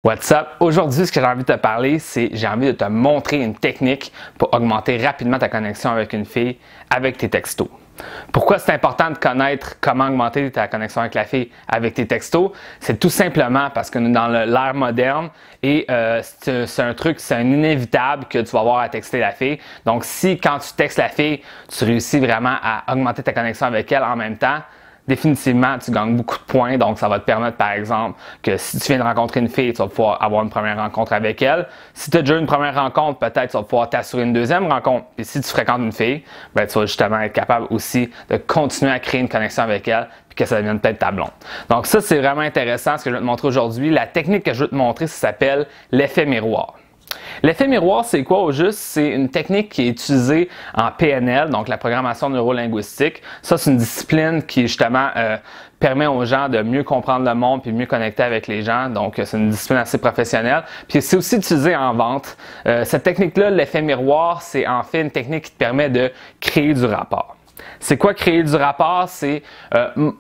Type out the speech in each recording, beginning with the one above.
What's up? Aujourd'hui, ce que j'ai envie de te parler, c'est j'ai envie de te montrer une technique pour augmenter rapidement ta connexion avec une fille avec tes textos. Pourquoi c'est important de connaître comment augmenter ta connexion avec la fille avec tes textos? C'est tout simplement parce que nous dans l'ère moderne et c'est un inévitable que tu vas avoir à texter la fille. Donc si quand tu textes la fille, tu réussis vraiment à augmenter ta connexion avec elle en même temps, définitivement, tu gagnes beaucoup de points, donc ça va te permettre, par exemple, que si tu viens de rencontrer une fille, tu vas pouvoir avoir une première rencontre avec elle. Si tu as déjà une première rencontre, peut-être tu vas pouvoir t'assurer une deuxième rencontre. Puis si tu fréquentes une fille, ben, tu vas justement être capable aussi de continuer à créer une connexion avec elle, puis que ça devienne peut-être ta blonde. Donc ça, c'est vraiment intéressant ce que je vais te montrer aujourd'hui. La technique que je vais te montrer, ça s'appelle l'effet miroir. L'effet miroir, c'est quoi au juste? C'est une technique qui est utilisée en PNL, donc la programmation neurolinguistique. Ça, c'est une discipline qui, justement, permet aux gens de mieux comprendre le monde puis mieux connecter avec les gens. Donc, c'est une discipline assez professionnelle. Puis, c'est aussi utilisé en vente. Cette technique-là, l'effet miroir, c'est en fait une technique qui te permet de créer du rapport. C'est quoi créer du rapport? C'est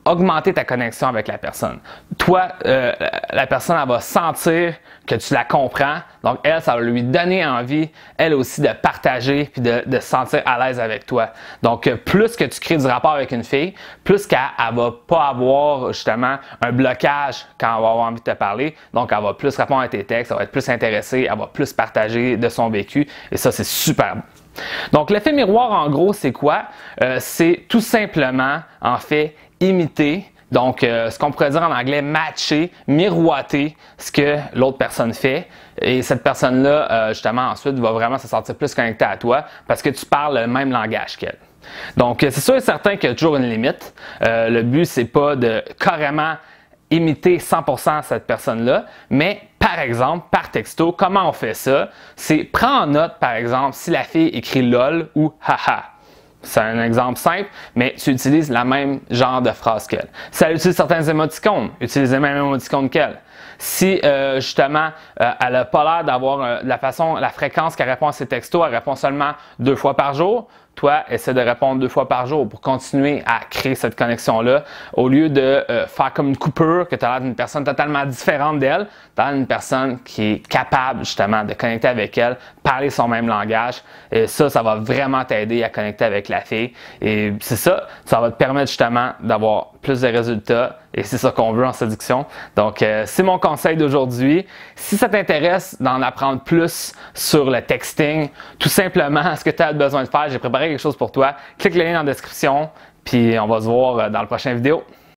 augmenter ta connexion avec la personne. Toi, la personne, elle va sentir que tu la comprends. Donc, elle, ça va lui donner envie, elle aussi, de partager puis de se sentir à l'aise avec toi. Donc, plus que tu crées du rapport avec une fille, plus qu'elle ne va pas avoir, justement, un blocage quand elle va avoir envie de te parler. Donc, elle va plus répondre à tes textes, elle va être plus intéressée, elle va plus partager de son vécu. Et ça, c'est super bon. Donc, l'effet miroir, en gros, c'est quoi? C'est tout simplement, en fait, imiter. Donc, ce qu'on pourrait dire en anglais, matcher, miroiter ce que l'autre personne fait. Et cette personne-là, justement, ensuite, va vraiment se sentir plus connectée à toi parce que tu parles le même langage qu'elle. Donc, c'est sûr et certain qu'il y a toujours une limite. Le but, c'est pas de carrément imiter 100% cette personne-là, mais par exemple, par texto, comment on fait ça? C'est prends en note, par exemple, si la fille écrit LOL ou haha. C'est un exemple simple, mais tu utilises la même genre de phrase qu'elle. Si elle utilise certains émoticônes, utilise les mêmes émoticônes qu'elle. Si justement, elle n'a pas l'air d'avoir la fréquence qu'elle répond à ses textos, elle répond seulement 2 fois par jour, toi, essaie de répondre 2 fois par jour pour continuer à créer cette connexion-là. Au lieu de faire comme une coupure, que tu as l'air d'une personne totalement différente d'elle, tu as l'air d'une personne qui est capable justement de connecter avec elle, parler son même langage. Et ça va vraiment t'aider à connecter avec la fille. Et c'est ça, ça va te permettre justement d'avoir plus de résultats. Et c'est ça qu'on veut en séduction. Donc, c'est mon conseil d'aujourd'hui. Si ça t'intéresse d'en apprendre plus sur le texting, tout simplement, ce que tu as besoin de faire, j'ai préparé quelque chose pour toi. Clique le lien dans la description, puis on va se voir dans la prochaine vidéo.